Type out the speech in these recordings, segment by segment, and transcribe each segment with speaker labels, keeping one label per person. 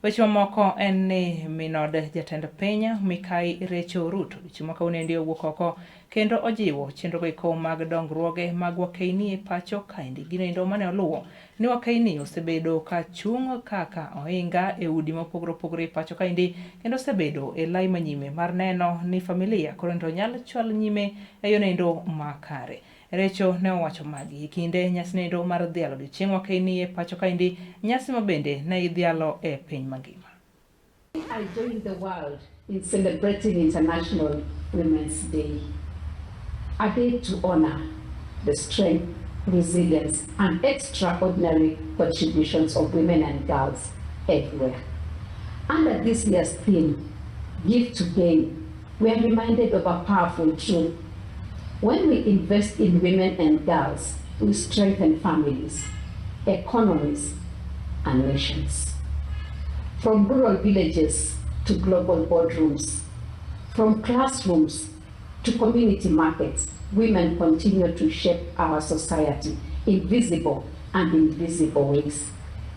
Speaker 1: Weche mamoko en ni minod jatend piny Mikai Recho Ruto chieng' ma unendi owuok oko kendo ojiwo chenro eko mag dongruoge mag Wakeyeni e pacho kaendi. Gino mane oluwo ni Wakeyeni osebedo ka chung' kaka ohinga e udi mopogore opogore e pacho kaendi kendo osebedo e lai manyime mar neno ni familia koro nyalo chwal nyime e yonendo makare. Recho ne owacho magi kinde nyasi nendo mar Dhialo Odiochieng Wakeyeni e pacho kaendi, nyasi mabende ne idhialo e piny mangima.
Speaker 2: I join the world in celebrating International Women's Day, a day to honor the strength, resilience, and extraordinary contributions of women and girls everywhere. Under this year's theme, Give to Gain, we are reminded of a powerful truth. When we invest in women and girls, we strengthen families, economies, and nations. From rural villages to global boardrooms, from classrooms to community markets, women continue to shape our society in visible and invisible ways.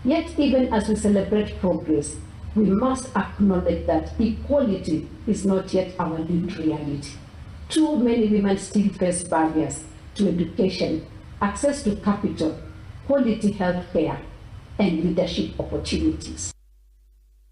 Speaker 2: Yet, even as we celebrate progress, we must acknowledge that equality is not yet our lived reality. Too many women still face barriers to education, access to capital, quality health care, and leadership opportunities.